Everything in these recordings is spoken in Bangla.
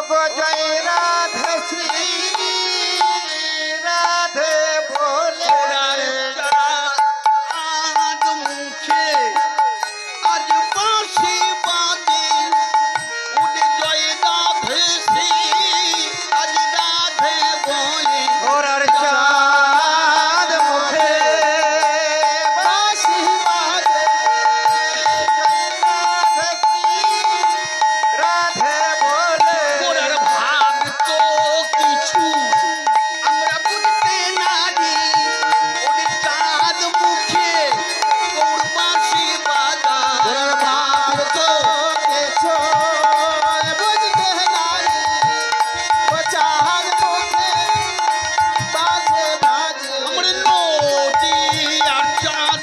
গো জয় রাধে শ্রী রাধে বলে চাঁদ মুখে আজ বাঁশি বাজে উঠে জয় রাধে শ্রী আজ রাধে বলে ওরার চাঁদ মুখে বাঁশি বাজে জয় রাধে শ্রী রাধে বলে ওরার ভাব তো কিছু আমরা বুঝতে নারি ওরে চাঁদ মুখে গৌর বাঁশি বাজা ওরার ভাব তো কিছু বুঝতে নাই ও চাঁদ মুখে বাজে বাজে আমার নদী আর চাঁদ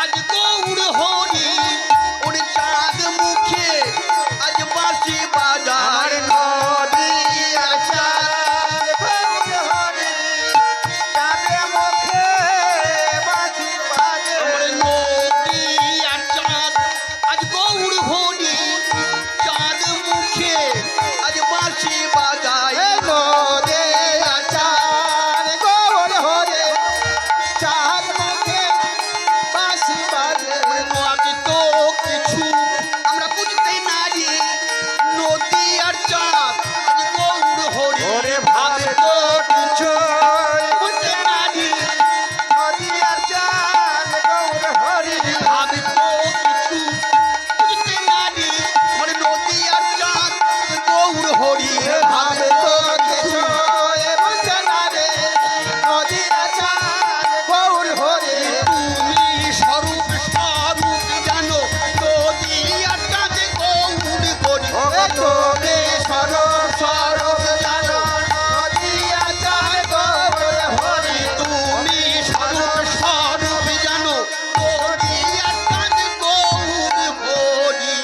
আজ গৌর হরি ওরে চাঁদ মুখে আজ বাঁশি বাজা আমার নদী আর চাঁদ গৌর হরি চাঁদে মুখে বাঁশি বাজে আমার নদী আর চাঁদ আজ গৌর হরি চাঁদ মুখে আজ বাঁশি বাজায় এ নদী আর চাঁদ গৌর হরি চাঁদ মুখে বাঁশি বাজে আমি তো কিছু আমরা বুঝতে নারি নদী আর চাঁদ আজ গৌর হরি ওরে ভাবে তো কিছু বুঝতে নারি নদী আর চাঁদ গৌর হরি ভাবে তো কিছু বুঝতে নারি মানে নদী আর চাঁদ গৌর হরি ভাবে তো কিছু বুঝতে না রে নদী আর চাঁদ গৌর হরি তুমি স্বরূপ স্বরূপ জানো নদী আর চাঁদ গৌর হরি ওরে তুমি স্বরূপ স্বরূপ জানো নদী আর চাঁদ গৌর হরি তুমি স্বরূপ স্বরূপ জানো নদী আর চাঁদ গৌর হরি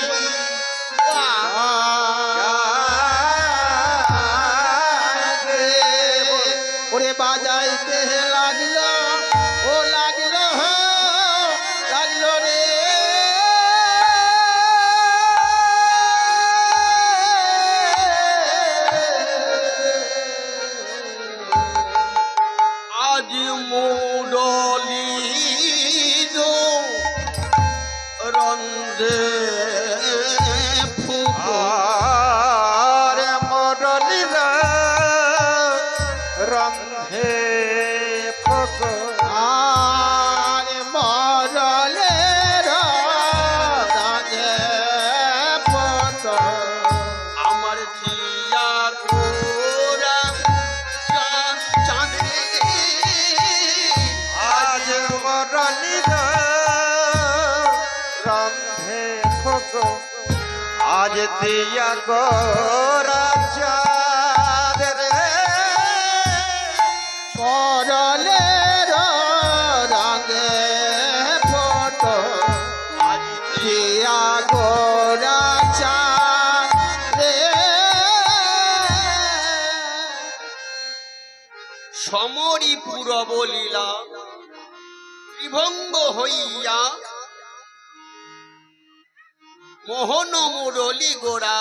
ওরে বাজাইতে লাগলো ও লাগলো লাগলো রে আজ মুরলি রন্দে আর মরলির রন্ধে ফক আর মরলের রন্ধে ফক আমার জিয়া গোরা চাঁদ রে আজ মরলির রন্ধে ফক আজ দিয়া গোরা চাঁদ রে মরলের রঙে ফটো আজ দিয়া গোরা চাঁদ রে সমরি পুরব লীলা ত্রিভঙ্গ হইয়া মোহন মুরলি গোরা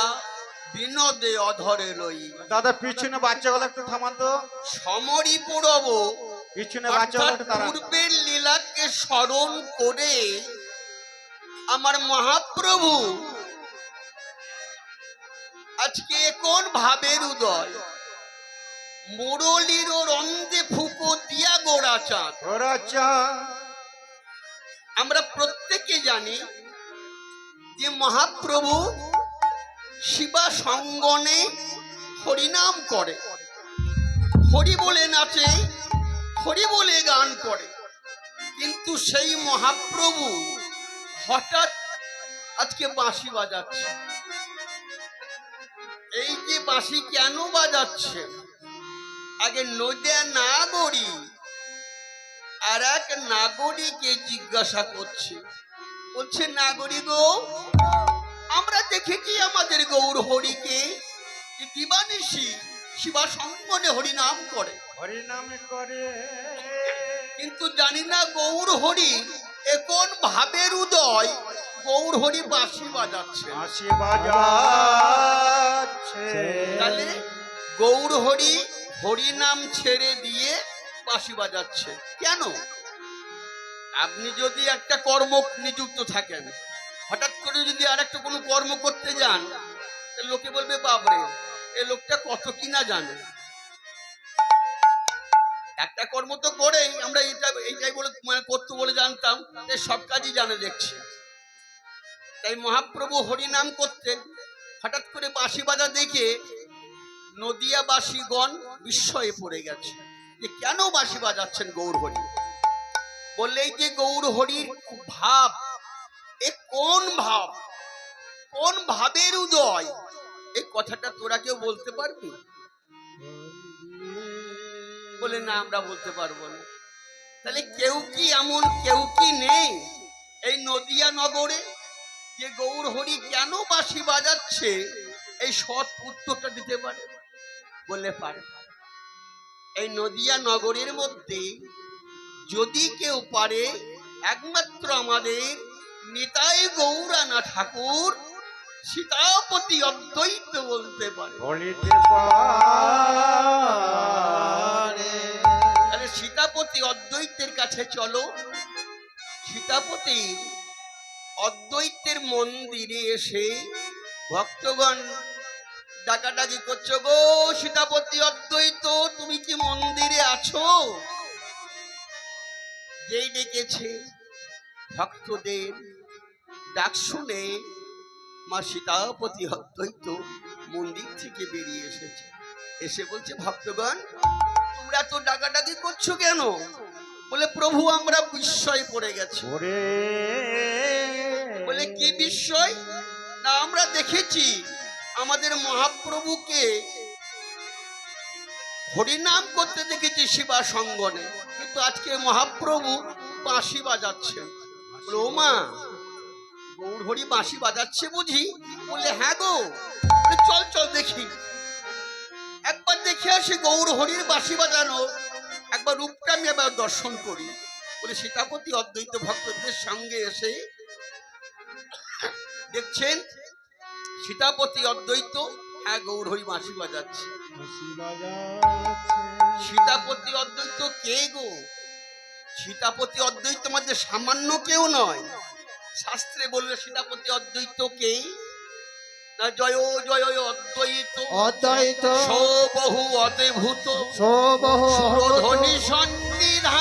বিনোদে অধরে লই দাদা পিছনে বাচ্চাগুলো একটু থামান তো সমরি পুরব পিছনে বাচ্চাগুলো অর্থাৎ একটু দাঁড়ান পূর্বের লীলাকে স্মরণ করে আমার মহাপ্রভু আজকে কোন ভাবের উদয় মুরলির রন্দে ফুকো দিয়া গোড়া চাঁদ গোরা চাঁদ আমরা প্রত্যেকে জানি যে মহাপ্রভু শিবা সঙ্গনে হরিনাম করে, হরি বলে নাচে, হরি বলে গান করে। কিন্তু সেই মহাপ্রভু হঠাৎ আজকে বাঁশি বাজাচ্ছে। এই যে বাঁশি কেন বাজাচ্ছে, আগে নদিয়া নাগরী আর এক নাগরীকে জিজ্ঞাসা করছে, বলছে নাগরী গো, আমরা দেখেছি আমাদের গৌর হরিকে দিবানিশি শিবা সঙ্গনে হরিনাম করে, হরিনামে করে, কিন্তু জানি না গৌর হরি এ কোন ভাবের উদয় গৌর হরি বাঁশি বাজাচ্ছে। বাঁশি বাজাচ্ছে। তাহলে গৌর হরি হরি নাম ছেড়ে দিয়ে বাঁশি বাজাচ্ছে কেন? আপনি যদি একটা কর্ম নিযুক্ত থাকেন, হঠাৎ করে যদি আর একটা কোনো কর্ম করতে যান, লোকে বলবে বাবরে এ লোকটা কত কিনা জানে। একটা কর্ম তো করেই আমরা এইটাই বলে মানে করতে বলে জানতাম, সব কাজই জানে দেখছি। তাই মহাপ্রভু হরি নাম করতেন, হঠাৎ করে বাঁশি বাজা দেখে নদিয়াবাসীগণ বিস্ময়ে পড়ে গেছে যে কেন বাঁশি বাজাচ্ছেন গৌর হরি। বললেই যে গৌর হরির ভাব, এ কোন ভাব, কোন ভাবের উদয়, এই কথাটা তোরা কেউ বলতে পারবি? বলে না, আমরা বলতে পারবো না। তাহলে কেউ কি এমন কেউ কি নেই এই নদিয়া নগরে যে গৌর হরি কেন বাঁশি বাজাচ্ছে এই সৎ উত্তরটা দিতে পারে? বলে পারে। এই নদিয়া নগরের মধ্যে যদি কেউ পারে, একমাত্র আমাদের নিতাই গৌরানা ঠাকুর সীতাপতি অদ্বৈত বলতে পারে। তাহলে সীতাপতি অদ্বৈতের কাছে চলো। সীতাপতি অদ্বৈতের মন্দিরে এসে ভক্তগণ ডাকাডাকি করছো, গো সীতাপতি অদ্বৈত তুমি কি মন্দিরে আছো? যেই ডেকেছে ভক্তদের ডাক শুনে মা সীতাপতি অদ্বৈত মন্দির থেকে বেরিয়ে এসেছে। এসে বলছে, ভক্তগণ তোমরা তো ডাকাডাকি করছো কেন? বলে প্রভু আমরা বিস্ময়ে পড়ে গেছি। বলে কি বিস্ময়? না আমরা দেখেছি আমাদের মহাপ্রভুকে হরিনাম করতে দেখেছি শিবা সঙ্গনে, কিন্তু আজকে মহাপ্রভু বাঁশি বাজাচ্ছে। বলে ও মা, গৌর হরি বাঁশি বাজাচ্ছে বুঝি? বলে হ্যাঁ গো। চল চল দেখি, একবার দেখে আসি গৌর হরির বাঁশি বাজানো, একবার রূপটা আমি এবার দর্শন করি। বলে সীতাপতি অদ্বৈত ভক্তদের সঙ্গে এসে দেখছেন সীতাপতি অদ্বৈত হ্যাঁ গৌর হরি বাঁশি বাজাচ্ছে। সীতাপতি অদ্বৈত কে গো? সীতাপতি অদ্বৈত মধ্যে সামান্য কেউ নয়। শাস্ত্রে বলবে সীতাপতি অদ্বৈত কে? না জয় জয় অদ্বৈত অদ্বৈত সবহু অদ্ভুত সবহু সুরধ্বনি সন্নিধান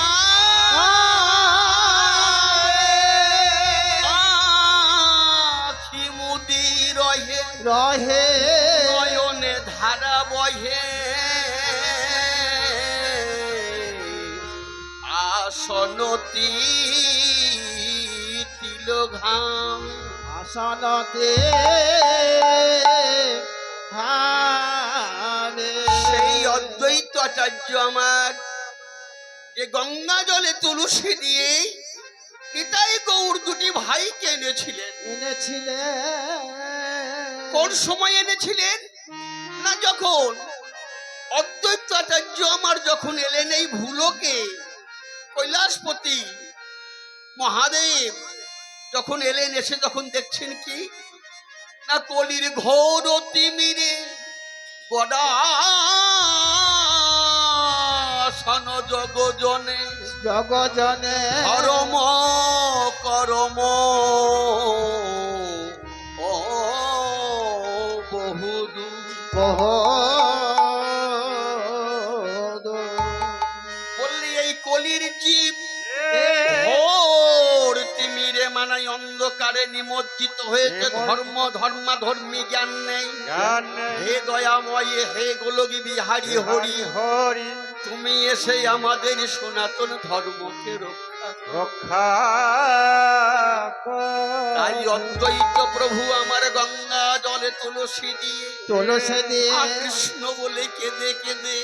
আখি মুদি রহে রহে নয়নে ধারা বহে আসনতি তিলঘাম আসনতে সেই অদ্বৈত আচার্য আমার যে গঙ্গা জলে তুলসী দিয়ে নিতাই গৌর দুটি ভাইকে এনেছিলেন। কোন সময় এনেছিলেন? না যখন অদ্বৈত আচার্য আমার যখন এলেন এই ভুলোকে, কৈলাসপতি মহাদেব যখন এলেন, এসে যখন দেখছেন কি না কলির ঘোর তিমিরে গদাসন জগজনে জগজনে ধর্ম করম ও বহুদূর বললি এই কলির জীব ঘোর তিমিরে মানে অন্ধকারে নিমজ্জিত হয়েছে। ধর্ম ধর্মাধর্মী জ্ঞান নেই। হে দয়াময়, হে গোলকী বিহারী হরি হরি তুমি এসে আমাদের সনাতন ধর্মকে রক্ষা। তাই অদ্বৈত প্রভু আমার গঙ্গা জলে তুলসী দিয়ে কৃষ্ণ বলে কেঁদে কেঁদে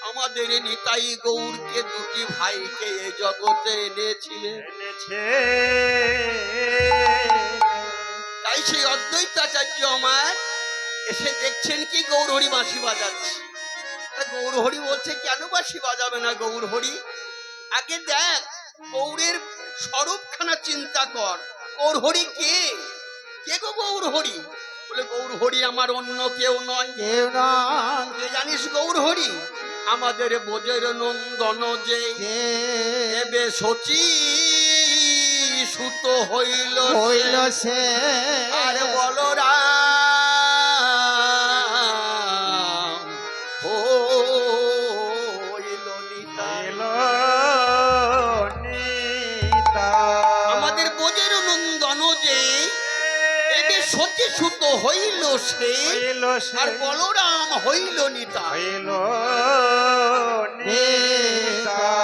আমাদের নিতাই গৌরকে দুটি ভাইকে এই জগতে এনেছিলেন। তাই সেই অদ্বৈত আচার্য আমার এসে দেখছেন কি গৌর হরি বাঁশি বাজাচ্ছে। গৌর হরি বলছে কেন বাঁশি বাজাবে না গৌর হরি? আগে দেখ গৌরের স্বরূপখানা চিন্তা কর। গৌর হরি কে? কে গো গৌর হরি? বলে গৌর হরি আমার অন্য কেউ নয়। কেউ নয় কে জানিস গৌর হরি? আমাদের বোঝের নন্দন যে কে এবে শচী সুত হইল হইল সে। সে আর বলরাম হইল নিতাই। আমাদের বোঝের নন্দন যে এবে শচী সুত হইল সে। আর বলরাম হইল নিতাই।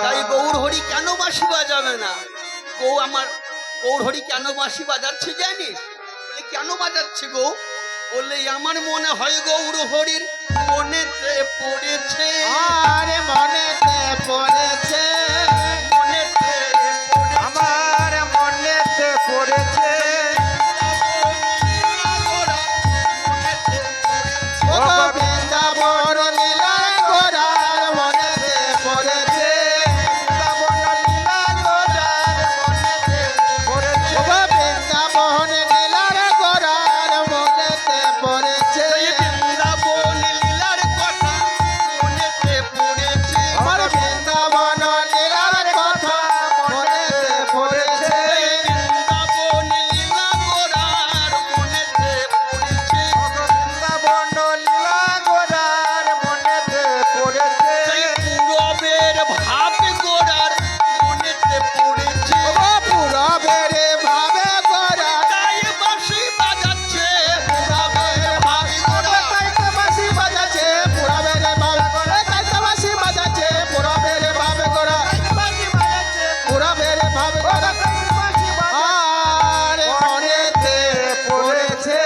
তাই গৌর হরি কেন বাঁশি বাজাবে না? গৌর হরি কেন বাঁশি বাজাচ্ছে জানিস? বলে কেন বাজাচ্ছে গো? বললে আমার মনে হয় গৌর হরির মনেতে পড়েছে। আরে মনেতে পড়েছে মনেতে পড়েছে। আমার মনেতে পড়েছে ও বৃন্দাবন লীলার গোরার মনেতে পড়েছে বৃন্দাবন লীলা গোরার মনেতে পড়েছে ও বৃন্দাবন লীলার গোরার মনেতে পড়েছে বৃন্দাবন লীলার কথা মনেতে পড়েছে। আমার বৃন্দাবন লীলার কথা মনেতে পড়েছে বৃন্দাবন লীলা গোরার মনেতে পড়েছে। বৃন্দাবন লীলা গোরার মনেতে পড়েছে পূরবের ভাব গোরার মনেতে পড়েছে। ও পুরবের ভাবে গোরা তাই বাঁশি বাজাচ্ছে পূরবের ভাব গোরা। তাই তো বাঁশি বাজাচ্ছে পুরবের ভাবে গোরা তাই তো বাঁশি বাজাচ্ছে পুরবের ভাবে গোরা পুরবের ভাবে গোরা আর মনেতে পড়েছে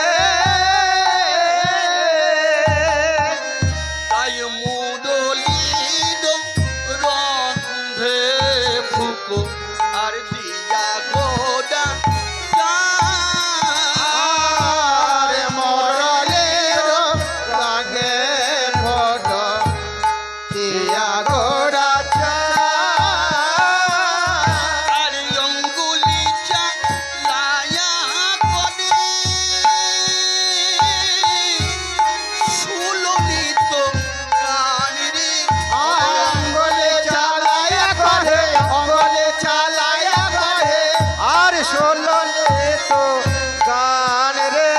তাই মুরলীর রন্ধে ফুকো আর দিয়া গোডা আর মরলের রাগে ফটো দিয়া গোরা আর অঙ্গুলি চালায়া করে সুললিত গান রে। অঙ্গলে চালায়া করে অঙ্গলে চালায়া করে আর শোললে তো গান রে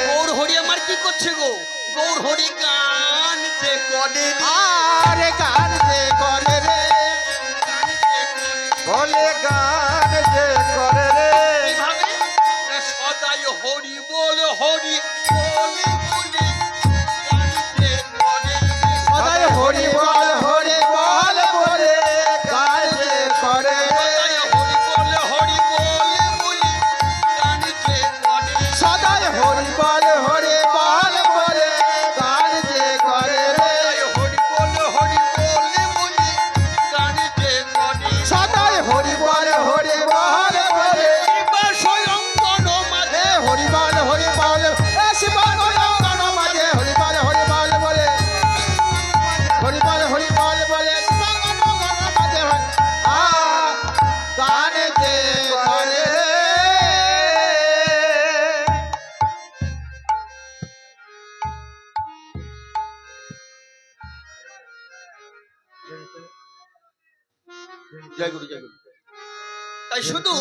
গৌর হরি আমার কি করছে গো? গৌর হরি গান যে করে রে। আর গান যে করে রে বলে গান যে করে রে কিভাবে? না সদাই হরি বলে হরি বলে বলে গান যে করে রে। সদাই হরি বল বলে গান যে করে সদাই হরি বলে বলে গান যে করে। সদাই হরি বল বলে গান যে করে রে সদাই হরি বলে বলে গান যে করে। সদাই হরি বল বলে শিবা স্বয়ং বনমাঝে এ হরি বল এ শিবন গণ মাঝে হরি বল বলে হরি বল বলে শিবন গণ মাঝে আ গান যে করে রে জয় গুরু জয় গুরু। তাই শুধু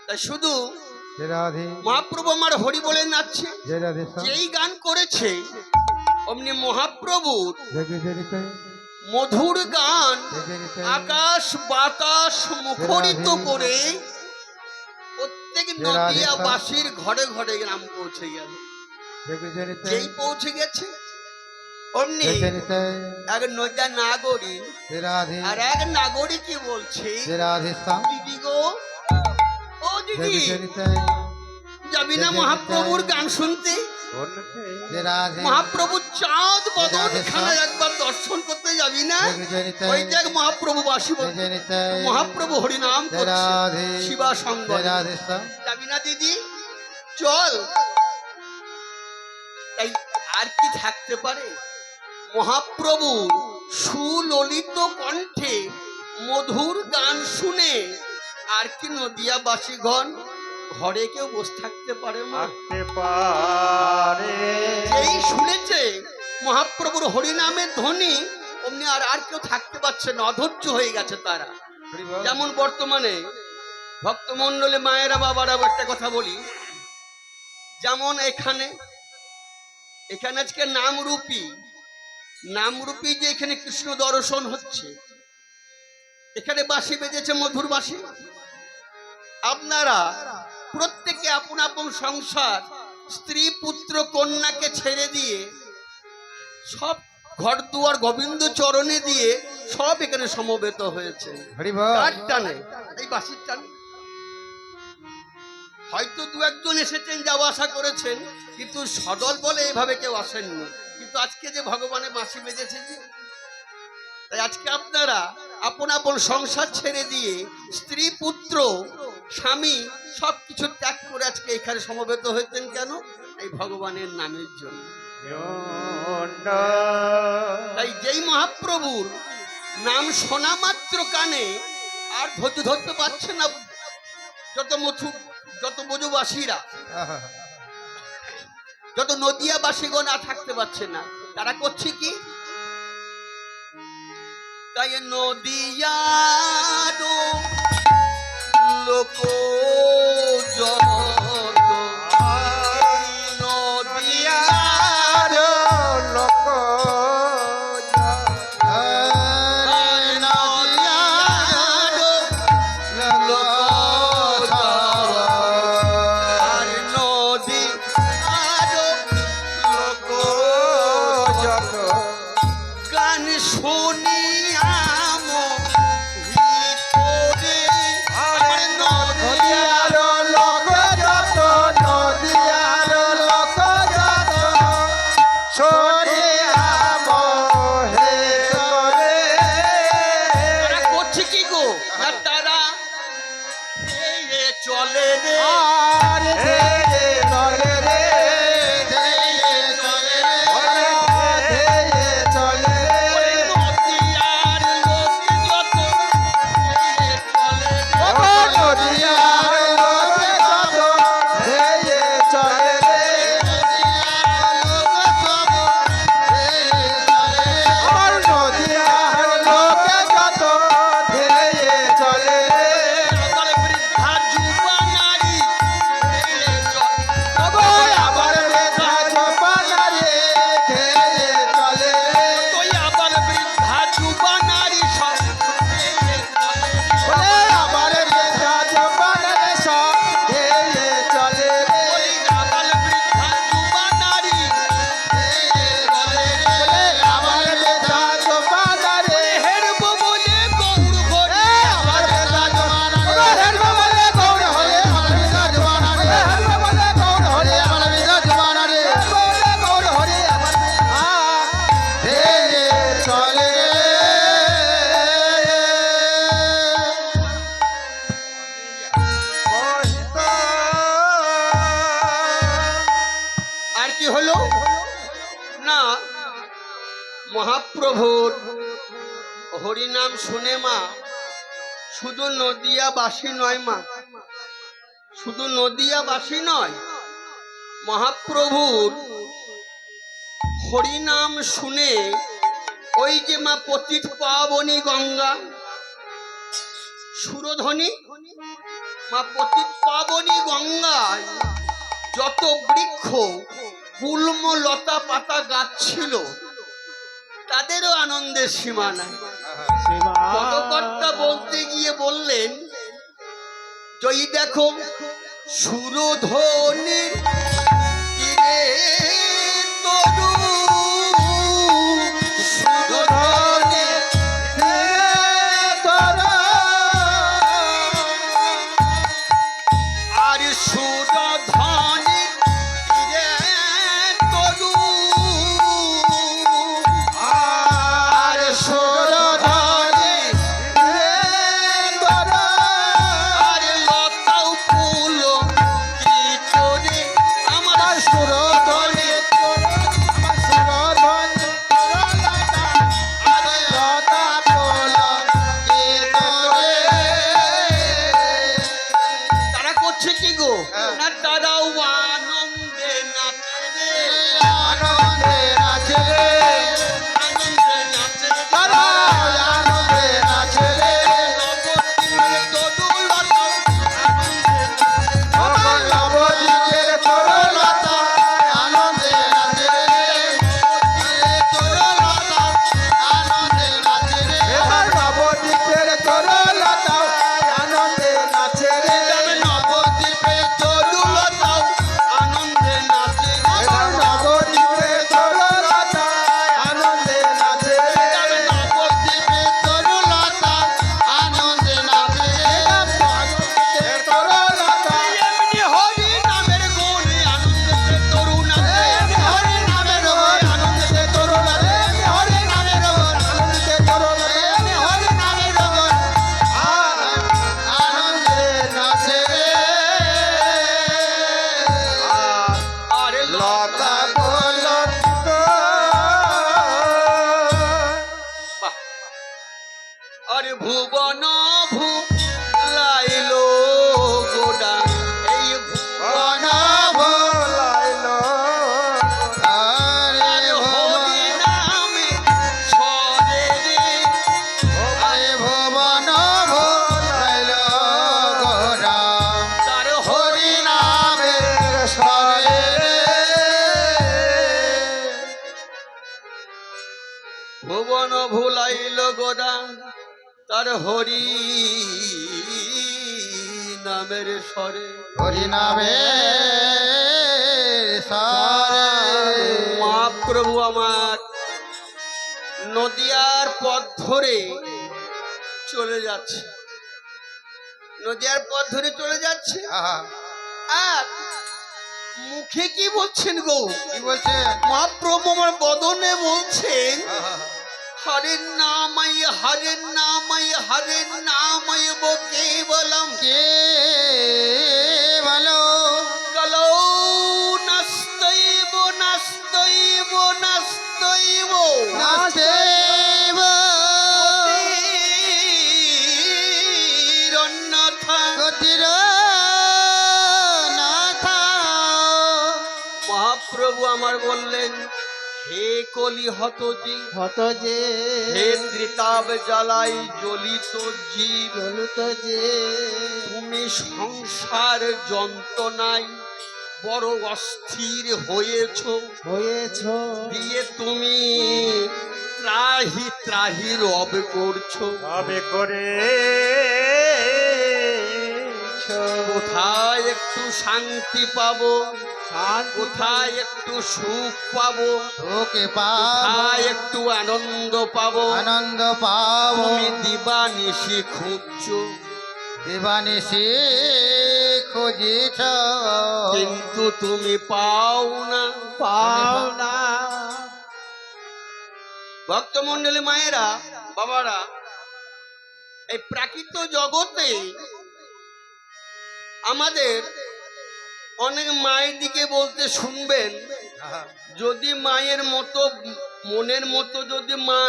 তাই শুধু মহাপ্রভু আমার হরি বলে নাচছে। যেই গান করেছে অমনি মহাপ্রভুর মধুর গান আকাশ বাতাস মুখরিত করে প্রত্যেক নদিয়া বাসীর ঘরে ঘরে গ্রাম পৌঁছে গেল। যেই পৌঁছে গেছে অমনি এক নদিয়া নাগরিক আর এক নাগরিকই বলছে দিদি গো ও দিদি যাবি না মহাপ্রভুর গান শুনতে? মহাপ্রভু চাঁদ বদন খানা একবার দর্শন করতে যাবি না? ওই দেখ মহাপ্রভু বাসী মহাপ্রভু হরিনাম করছে শিবা সঙ্গ। যাবি না দিদি? চল। তাই আর কি থাকতে পারে? মহাপ্রভু সুললিত কণ্ঠে মধুর গান শুনে আর কি নদিয়াবাসীগণ ঘরে কেউ বসে থাকতে পারে মা? থাকতে পারে যেই শুনেছে মহাপ্রভুর হরিনামের ধ্বনি অমনি আর আর কেউ থাকতে পারছে না, অধৈর্য হয়ে গেছে তারা। যেমন বর্তমানে ভক্তমণ্ডলী মায়েরা বাবারা একটা কথা বলি, যেমন এখানে আজকে নামরূপী যে এখানে কৃষ্ণ দর্শন হচ্ছে, এখানে বাঁশি বেজেছে মধুর বাঁশি। আপনারা প্রত্যেকে আপন আপন সংসার, স্ত্রী পুত্র কন্যাকে ছেড়ে দিয়ে সব ঘর দুয়ার গোবিন্দ চরণে দিয়ে সব এখানে সমবেত হয়েছে। কার টানে? এই বাঁশির টানে। হয়তো দু একজন এসেছেন, যাওয়া আসা করেছেন, কিন্তু সদল বলে এইভাবে কেউ আসেননি। কিন্তু আজকে যে ভগবানের বাঁশি বেজেছে, তাই আজকে আপনারা আপন আপন সংসার ছেড়ে দিয়ে স্ত্রী পুত্র স্বামী সবকিছু ত্যাগ করে আজকে এখানে সমবেত হয়েছেন কেন? এই ভগবানের নামের জন্য। তাই যেই মহাপ্রভুর নাম শোনা মাত্র কানে আর ধৈর্য ধরতে পারছে না যত বজুবাসীরা, যত নদিয়াবাসীগণ আর থাকতে পারছে না, তারা করছে কি? তাই নদিয়ার লোক যত, নদিয়ার লোক চলে রে মহাপ্রভুর হরিনাম শুনে মা শুধু নদিয়াবাসী নয়, মা শুধু নদিয়াবাসী নয়, মহাপ্রভুর হরিনাম শুনে ওই যে মা পতিত পাবনী গঙ্গা সুরধ্বনি, মা পতিত পাবনী গঙ্গায় যত বৃক্ষ গুল্ম লতা পাতা গাছ ছিল তাদেরও আনন্দের সীমা নাই। পদকর্তা বলতে গিয়ে বললেন, জয়ী দেখো সুরধ্বনির তীরে তরু, সুরধ্বনির আর সুরধ্বনির তীরে তরু, আর সুরধ্বনির আর লতাও ফুল কি তোরে আমার সুরধ্বনির গো হ্যাঁ। না তারাও আনন্দে নাচে রে আনন্দে নাচে রে আনন্দে নাচে রে তারা আনন্দে নাচে রে নবদ্বীপের তরুলতা আনন্দে নাচে রে। আমার নবদ্বীপের তরুলতা আনন্দে নাচে রে তরুলতা আনন্দে নাচে রে এবার নবদ্বীপের তরুলতা আনন্দে নাচে রে নবদ্বীপের তরুলতা আনন্দে নাচে রে এবার নবদ্বীপের তরুলতা আনন্দে নাচে রে নবদ্বীপের তরুলতা আনন্দে নাচে রে নবদ্বীপের তরুলতা এমনি হরি নামের গুণে আনন্দেতে তরুণ আছে হরি নামের ওপর আনন্দে তরুলতা হরি নামের ওপর আনন্দে তরুলতা হরি নামের ওপর আনন্দে নাচে রে আরে লতা বলন্ত বাহ। আরে ভুবন ভুলাইলো গোডা এই ভুবন ভোলাইলো আরে আরে হরি নামে সরে রে আরে ভুবন ভোলাইলো গোরা তার হরি নামের স্বরে ভুবন ভুলাইলো গোডা তার হরি নামের স্বরে হরি নামের স্বরে মহাপ্রভু আমার নদিয়ার পথ ধরে চলে যাচ্ছে নদিয়ার পথ ধরে চলে যাচ্ছে আহা, আর মুখে কি বলছেন গো কি বলছেন মহাপ্রভু আমার বদনে বলছেন আহা, হরের নামাই বকে বলম কে ভালো কলৌ নাস্তৈব নাস্তৈব নাস্তৈব নাচেব অন্যথা গতির নাথা মহাপ্রভু আমার বললেন হে কলি হত জীব হত যে হে ত্রিতাব জ্বালাই জ্বলিত জীব চলুত যে তুমি সংসার যন্ত্রণায় বড় অস্থির হয়েছ হয়েছ দিয়ে তুমি ত্রাহি ত্রাহি রব করছো তবে করে কোথায় একটু শান্তি পাবো কোথায় একটু সুখ পাবো তোকে পাব কোথায় একটু আনন্দ পাবো আনন্দ পাব তুমি দিবানিশি খুঁজছো দিবানিশি খুঁজিছ কিন্তু তুমি পাও না পাও না ভক্তমণ্ডলী মায়েরা বাবারা এই প্রাকৃত জগতে আমাদের অনেক মায়ের দিকে বলতে শুনবেন যদি মায়ের মতো মনের মতো যদি মা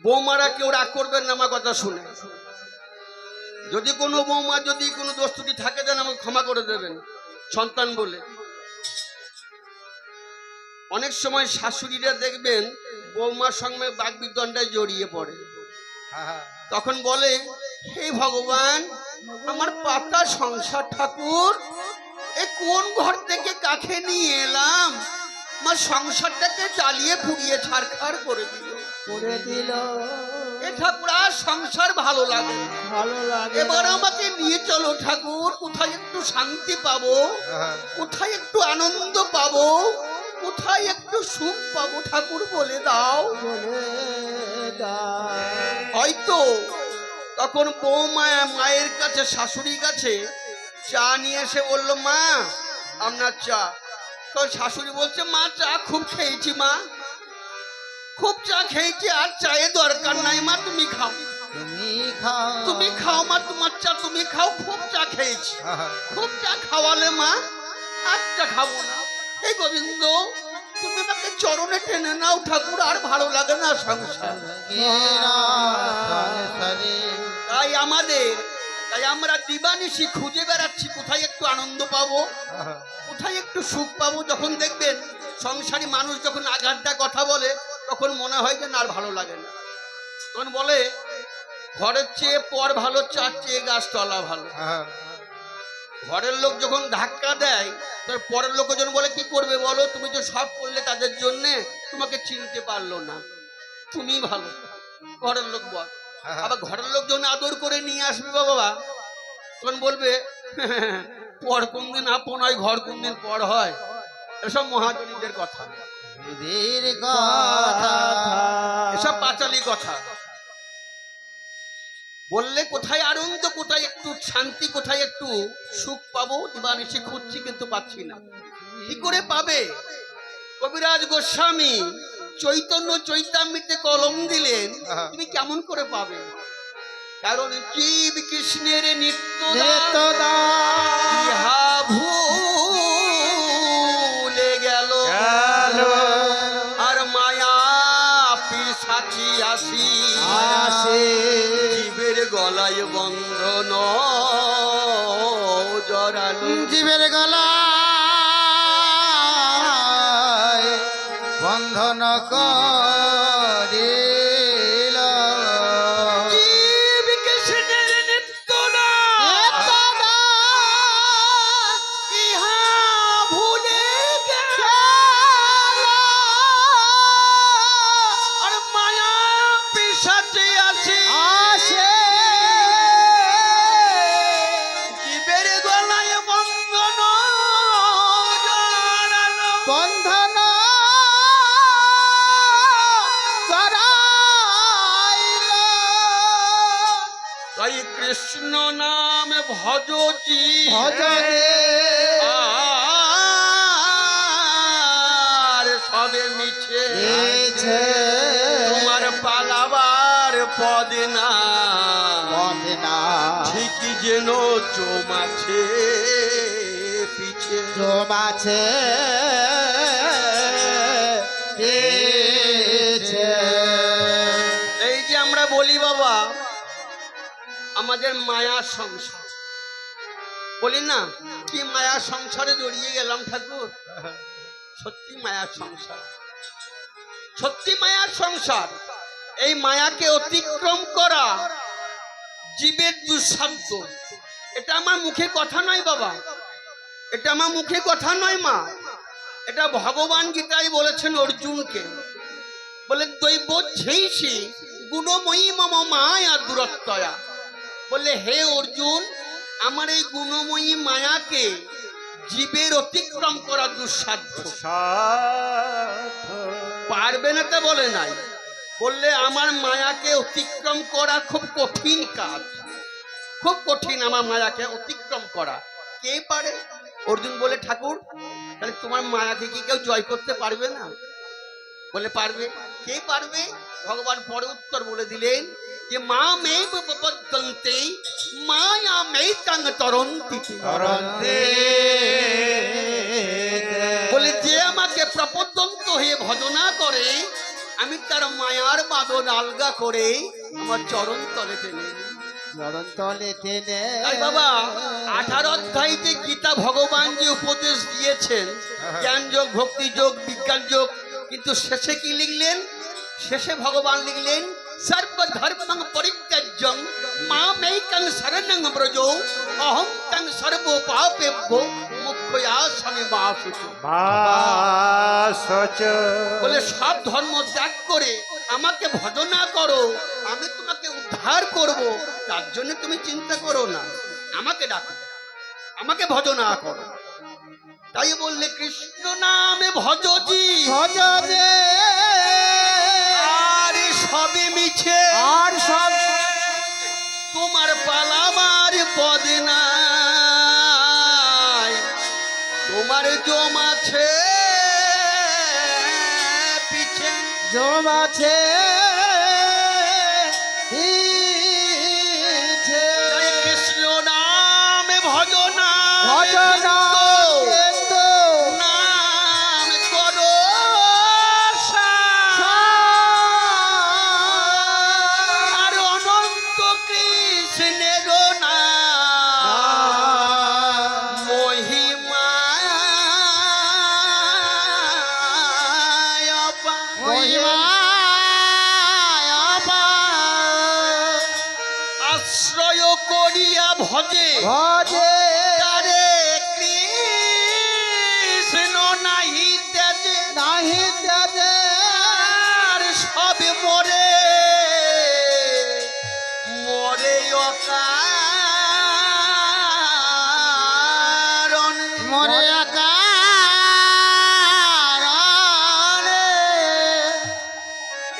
বৌমারা কেউ রাগ করবেন না আমার কথা শুনে যদি কোনো বৌমা যদি কোনো দোষ ত্রুটি থাকে দেন আমাকে ক্ষমা করে দেবেন সন্তান বলে অনেক সময় শাশুড়িরা দেখবেন বৌমার সঙ্গে বাগবিতণ্ডায় জড়িয়ে পড়ে তখন বলে হে ভগবান আমার পাতা সংসার ঠাকুর এ কোন ঘর থেকে কাকে নিয়ে এলাম আমার সংসারটাকে জ্বালিয়ে পুড়িয়ে ছাড়খাড় করে দিল এ ঠাকুর আর সংসার ভালো লাগে না। ভালো লাগে এবার আমাকে নিয়ে চলো ঠাকুর কোথায় একটু শান্তি পাবো কোথায় একটু আনন্দ পাবো কোথায় একটু সুখ পাবো ঠাকুর বলে দাও হয়তো তখন বৌমা মায়ের কাছে শাশুড়ির কাছে চা নিয়ে এসে বললো মা আপনার চা তো শাশুড়ি বলছে মা চা খুব খেয়েছি মা খুব চা খেয়েছি আর চায়ের দরকার নাই মা তুমি খাও তুমি খাও মা তোমার চা তুমি খাও খুব চা খেয়েছি খুব চা খাওয়ালে মা আর চা খাবো না এই গোবিন্দ তুমি আমাকে চরণে টেনে নাও ঠাকুর আর ভালো লাগে না সংসার তাই আমরা দিবানিশি খুঁজে বেড়াচ্ছি কোথায় একটু পাবো, কোথায় একটু সুখ পাবো? যখন দেখবেন সংসারী মানুষ যখন আঘাতটা কথা বলে, তখন মনে হয় যে না আর ভালো লাগে না। তখন বলে ঘরের চেয়ে পর ভালো, চার চেয়ে গাছতলা ভালো। ঘরের লোক যখন ধাক্কা দেয়, তার পরের লোকজন বলে কি করবে বলো, তুমি তো সব করলে তাদের জন্যে, তোমাকে চিনতে পারলো না, তুমি ভালো। ঘরের লোক বল। আবার ঘরের লোক যখন আদর করে নিয়ে আসবে বাবা, তখন বলবে পর কোনদিন আপন হয়, ঘর কোনদিন পর হয়। এসব মহাজনীদের কথা, এসব পাঁচালি কথা বললে কোথায় আনন্দ, কোথায় একটু শান্তি, কোথায় একটু সুখ পাবো, দিবানিশি খুঁজছি কিন্তু পাচ্ছি না। কি করে পাবে? কবিরাজ গোস্বামী চৈতন্য চৈতামৃতে কলম দিলেন, তুমি কেমন করে পাবে? কারণ জীব কৃষ্ণের নিত্য ইহা ভুলে গেল, আর মায়া পিশাচি আসি জীবের গলায় বন্ধন জড়ালো। জীবের গলায় বন্ধন করিল, জীব কৃষ্ণের নিত্য ইহা ভুলে গেল, আর মায়া পিশাচে আছে জীবের গলায় বন্ধন জড়ালো। বন্ধন জড়াইল। তাই কৃষ্ণ নাম ভজজি ভজরে আর সবে মিছে, তোমার পালাবার পদ না বদনা ঠিকই যেন জমাছে পিছে। জমাছে এই যে আমরা বলি বাবা আমাদের মায়ার সংসার, বলি না কি মায়ার সংসারে জড়িয়ে গেলাম ঠাকুর। সত্যি মায়ার সংসার, সত্যি মায়ার সংসার। এই মায়াকে অতিক্রম করা জীবের দুঃসাধ্য। এটা আমার মুখে কথা নয় বাবা, এটা আমার মুখে কথা নয় মা, এটা ভগবান গীতায় বলেছেন অর্জুনকে। বলে দৈব ঝেইসি গুণময়ী মম মায়া দূরত্বয়া। বলে হে অর্জুন, আমার এই গুণময়ী মায়াকে জীবের অতিক্রম করা দুঃসাধ্য। পারবে না তা বলে নাই, বললে আমার মায়াকে অতিক্রম করা খুব কঠিন কাজ, খুব কঠিন আমার মায়াকে অতিক্রম করা। কে পারে? অর্জুন বলে ঠাকুর তাহলে তোমার মায়াকে কি কেউ জয় করতে পারবে না? বলে পারবে। কে পারবে? ভগবান পরে উত্তর বলে দিলেন যে মা মেব প্রপদ্যন্তে মায়া মেতাং তরন্তি। বলে যে আমাকে প্রপদ্যন্ত হয়ে ভজনা করে, আমি তার মায়ার বাঁধন আলগা করে আমার চরণ তলে টেনে নিই। তাই বাবা 18 অধ্যায়তে গীতা ভগবান যে উপদেশ দিয়েছেন, জ্ঞান যোগ, ভক্তি যোগ, বিজ্ঞান যোগ, কিন্তু শেষে কি লিখলেন? শেষে ভগবান লিখলেন সর্বধর্মং পরিত্যাজ্যং মামেকং শরণং ব্রজ অহং তং সর্ব পাপেভ্যো মুখ্যয়াসনে বাসুচ। বলে সব ধর্ম ত্যাগ করে আমাকে ভজনা করো, আমি তোমাকে উদ্ধার করব। তার জন্য তুমি চিন্তা করো না, আমাকে ডাকো, আমাকে ভজনা করো। তাই বললে কৃষ্ণ নামে ভজজি ভজরে আর সবে মিছে, আর সব তোমার পালাবার পদ নাই, তোমার জমাছে পিছে। জমাছে তাই কৃষ্ণ নামে ভজনা ভজনা নাম করো আর অনন্ত কৃষ্ণের নাম মহিমা ভজে ভজে তারে কৃষ্ণ নাহি ত্যাজে নাহি ত্যাজে আর সবে মরে মরে অকারণে মরে আকারণে।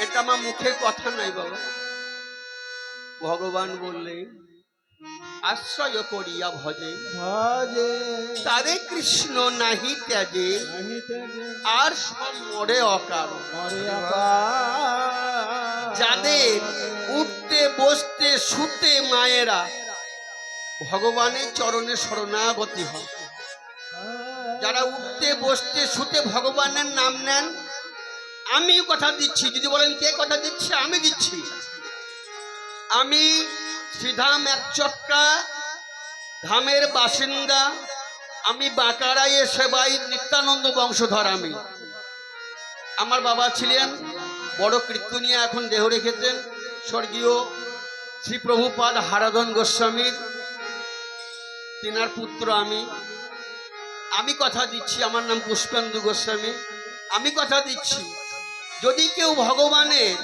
এটা আমার মুখে কথা নাই বাবা, ভগবান বললেন আশ্রয় করিয়া ভজে ভজে তারে কৃষ্ণ নাহি ত্যাজে নাহি ত্যাজে আর সব মরে অকারণ। মরে আকারণে। যাদের উঠতে বসতে শুতে মায়েরা ভগবানের চরণে শরণাগতি হয়, যারা উঠতে বসতে শুতে ভগবানের নাম নেন, আমি কথা দিচ্ছি, যদি বলেন কে কথা দিচ্ছে, আমি দিচ্ছি। আমি শ্রীধাম একচক্রা ধামের বাসিন্দা, আমি বাঁকাড়াই সেবাই নিত্যানন্দ বংশধর। আমি আমার বাবা ছিলেন বড় কীর্তনিয়া, এখন দেহ রেখেছেন স্বর্গীয় শ্রী প্রভুপাদ হারাধন গোস্বামীর তিনার পুত্র। আমি কথা দিচ্ছি, আমার নাম পুষ্পেন্দু গোস্বামী। আমি কথা দিচ্ছি, যদি কেউ ভগবানের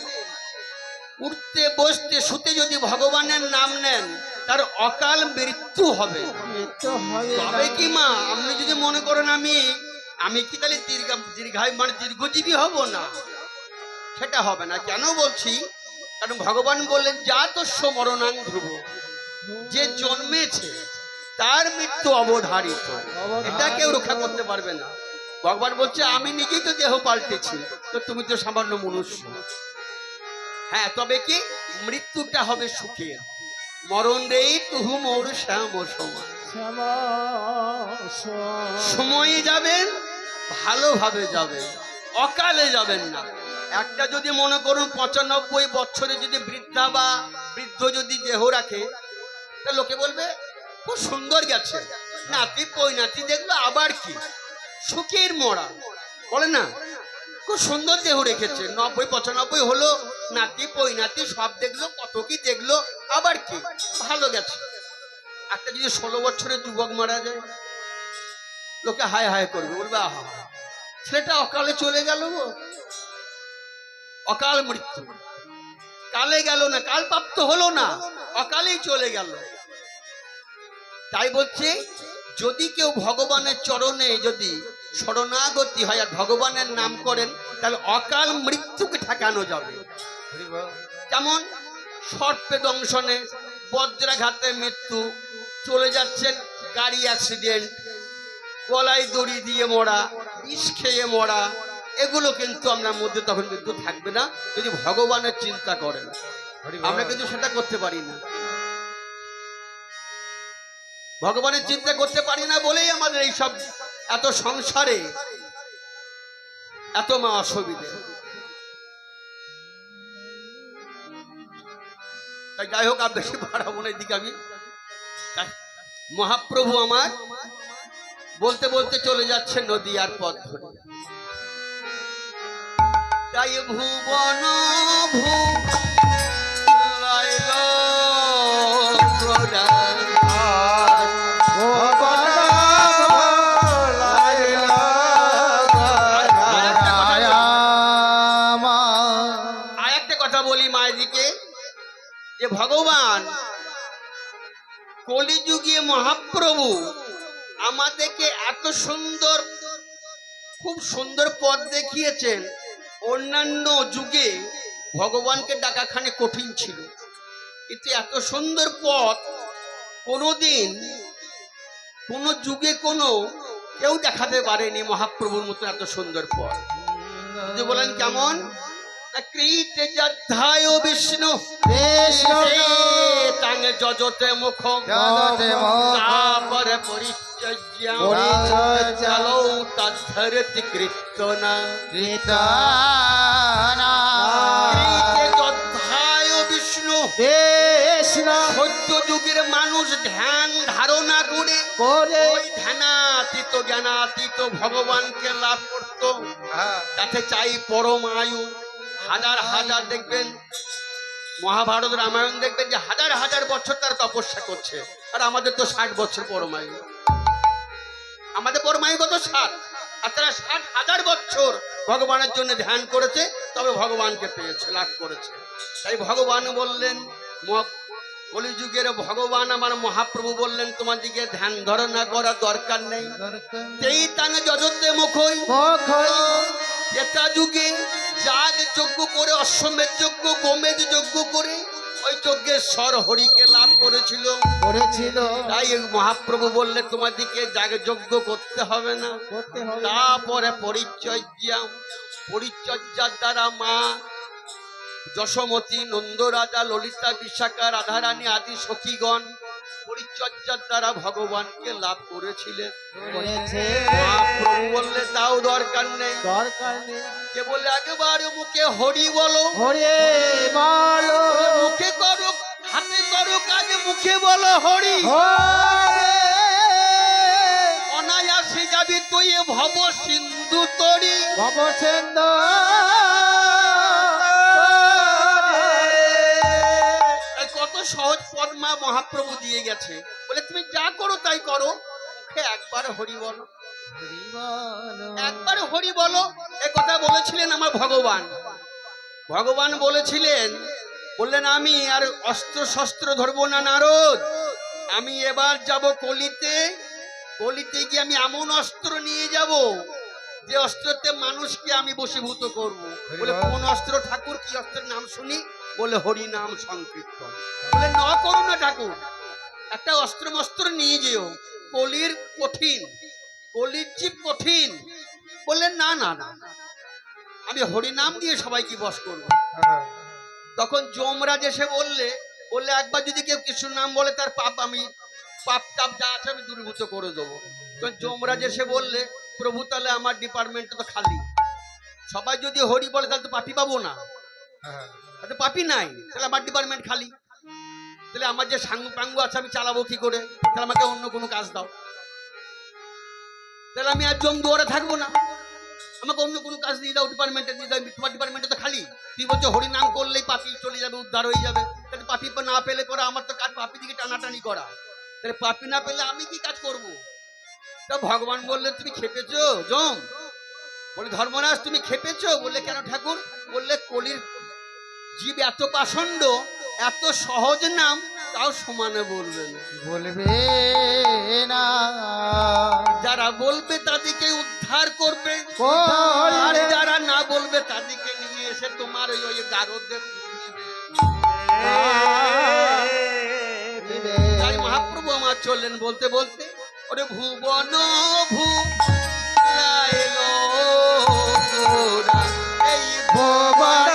উঠতে বসতে শুতে যদি ভগবানের নাম নেন, তার অকাল মৃত্যু হবে। মৃত্যু হবে তবে কি মা, আপনি যদি মনে করেন আমি কি তাহলে দীর্ঘায়ু মানে দীর্ঘজীবী হব না, সেটা হবে না। কেন বলছি, কারণ ভগবান বললেন জাতস্য মরণাং ধ্রুব, যে জন্মেছে তার মৃত্যু অবধারিত, এটা কেউ রক্ষা করতে পারবে না। ভগবান বলছে আমি নিজেই তো দেহ পাল্টেছি, তো তুমি তো সামান্য মনুষ্য। হ্যাঁ, তবে কি মৃত্যুটা হবে সুখের। মরণ রে তুহু মোর শ্যাম সময়, সময়ে যাবেন, ভালোভাবে যাবেন, অকালে যাবেন না। একটা যদি মনে করুন 95 বছরে যদি বৃদ্ধা বা বৃদ্ধ যদি দেহ রাখে, তা লোকে বলবে খুব সুন্দর গেছে, নাতি পৈনাতি দেখলো, আবার কি সুখের মরা, বলে না খুব সুন্দর দেহ রেখেছে, 90-95 হলো, নাতি পৈনাতি সব দেখলো, কত কি দেখলো, আবার কি ভালো গেছে। একটা যদি 16 বছরের যুবক মারা যায়, লোকে হায় হায় করবে, বলবে আহা ছেলেটা অকালে চলে গেল গো, অকাল মৃত্যু, কালে গেল না, কাল প্রাপ্ত হলো না, অকালেই চলে গেল। তাই বলছে যদি কেউ ভগবানের চরণে যদি শরণাগতি হয় আর ভগবানের নাম করেন, তাহলে অকাল মৃত্যুকে ঠেকানো যাবে। যেমন সর্পে দংশনে, বজ্রাঘাতে মৃত্যু, চলে যাচ্ছেন গাড়ি অ্যাক্সিডেন্ট, গলায় দড়ি দিয়ে মরা, বিষ খেয়ে মরা, এগুলো কিন্তু আপনার মধ্যে তখন কিন্তু থাকবে না যদি ভগবানের চিন্তা করেন। আমরা কিন্তু সেটা করতে পারি না, ভগবানের চিন্তা করতে পারি না বলেই আমাদের এই সব এত সংসারে এত মা অসুবিধে। তাই যাই হোক, আর বেশি বাড়াবো না এদিকে। আমি মহাপ্রভু আমার বলতে বলতে চলে যাচ্ছে নদীয়ার পথ ধরে। তাই ভুবন ভগবান কলিযুগে মহাপ্রভু আমাদেরকে এত সুন্দর, খুব সুন্দর পথ দেখিয়েছেন। অন্যান্য যুগে ভগবানকে ডাকাখানে কঠিন ছিল, কিন্তু এত সুন্দর পথ কোনোদিন কোন যুগে কোনো কেউ দেখাতে পারেনি মহাপ্রভুর মতো এত সুন্দর পথ। যদি বলেন কেমন, কৃত যদ্ধায় বিষ্ণু তাং যজতে মুখ তাপরে পরিচর্যালো তদ্ধরতি কীর্তনা। যদ্ধায় বিষ্ণু, সত্য যুগের মানুষ ধ্যান ধারণা করে ওই ধ্যানাতীত জ্ঞানাতীত ভগবানকে লাভ করত। তাতে চাই পরম আয়ু। হাজার হাজার দেখবেন মহাভারত রামায়ণ দেখবেন যে হাজার হাজার বছর তার তপস্যা করছে, আর আমাদের তো 60 বছর পরমায়ু। আমাদের পরমায়ু কত 60, আর তারা 60,000 বছর ভগবানের জন্য ধ্যান করেছে, তবে ভগবানকে পেয়েছে, লাভ করেছে। তাই ভগবান বললেন, কলিযুগের ভগবান আমার মহাপ্রভু বললেন, তোমাদিকে ধ্যান ধারণা করার দরকার নেই। এই তানে যজতে মুখই এটা যুগে যাগ যজ্ঞ করে, অশ্বমেধ যজ্ঞ, গোমেধ যজ্ঞ করে ওই যজ্ঞেশ্বর হরিকে লাভ করেছিল। তাই মহাপ্রভু বললে তোমাদিকে যাগ যজ্ঞ করতে হবে না। তারপরে পরিচর্যার দ্বারা মা যশোমতী, নন্দরাজা, ললিতা, বিশাখা, রাধারানী আদি সখীগণ পরিচর্যার দ্বারা ভগবানকে লাভ করেছিলেন। মহাপ্রভু বললে তাও দরকার নেই, কে বলে একবার মুখে হরি বলো, মুখে করো, হাতে করো কাজ, মুখে বলো হরি, অনায়াসে যাবি তুই ভব সিন্ধু তরি। কত সহজ পদ মা মহাপ্রভু দিয়ে গেছে, বলে তুমি যা করো তাই করো, মুখে একবার হরি বলো, একবার হরি বলো। এ কথা বলেছিলেন আমার ভগবান। ভগবান বলেছিলেন, বললেন আমি আর অস্ত্র শস্ত্র ধরবো না নারদ, আমি এবার যাব কলিতে, কলিতে গিয়ে আমি এমন অস্ত্র নিয়ে যাব যে অস্ত্রতে মানুষকে আমি বশীভূত করব। বলে কোন অস্ত্র ঠাকুর, কি অস্ত্রের নাম শুনি? বলে হরি নাম সংকীর্তন। বলে ন করো না ঠাকুর, একটা অস্ত্র মস্ত্র নিয়ে যেও, কলির কঠিন, কলির জীব কঠিন। বললেন না না না, আমি হরি নাম দিয়ে সবাইকে বশ করব। তখন যমরাজ এসে বললে একবার যদি কেউ কৃষ্ণ নাম বলে তার পাপ, আমি পাপ টাপ যা আছে আমি দূরীভূত করে দেবো। তখন যমরাজ এসে বললে, প্রভু তাহলে আমার ডিপার্টমেন্ট তো খালি, সবাই যদি হরি বলে তাহলে তো পাপি পাবো না, তাহলে পাপি নাই, তাহলে আমার ডিপার্টমেন্ট খালি, তাহলে আমার যে সাঙ্গু পাঙ্গু আছে আমি চালাবো কি করে? তাহলে আমাকে অন্য কোনো কাজ দাও, তাহলে আমি আর জম দুয়ারে থাকবো না, আমাকে অন্য কোনো কাজ দিয়ে দাও, ডিপার্টমেন্টে দিয়ে দাও, তোমার ডিপার্টমেন্টে তো খালি। তুই বলছো হরি নাম করলেই পাপি চলে যাবে, উদ্ধার হয়ে যাবে, তাহলে পাপি না পেলে করা, আমার তো কাজ পাপি দিকে টানাটানি করা, তাহলে পাপি না পেলে আমি কি কাজ করব? তা ভগবান বললেন তুমি খেপেছো জম? বলে ধর্মরাজ তুমি খেপেছো? বললে কেন ঠাকুর? বললে কলির জীব এত পাষণ্ড, এত সহজ নাম তাও সমানে বলবে না, যারা বলবে তাদেরকে উদ্ধার করবে, আর যারা না বলবে তাদেরকে নিয়ে এসে তোমার ওই গারদে তাই মহাপ্রভু আমার চললেন বলতে বলতে, ওরে ভুবন ভূ এই ভুবন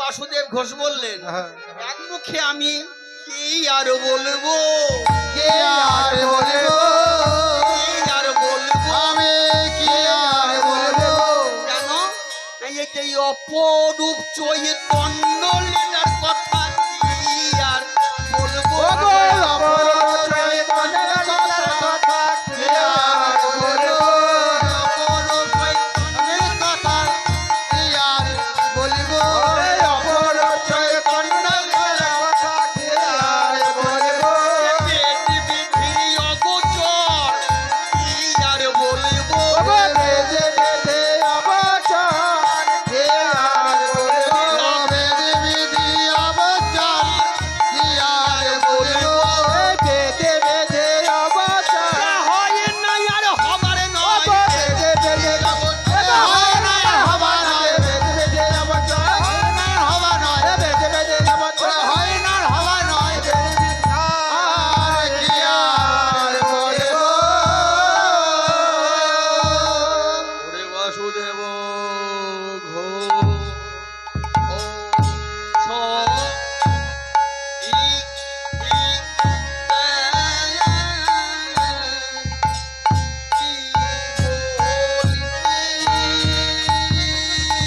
বাসুদেব ঘোষ বললেন, এক মুখে আমি কি আর বলবো, কে আর বলবো, আর বলবো আমি কি আর বলবো, কেন এই অপরূপ চৈতন্য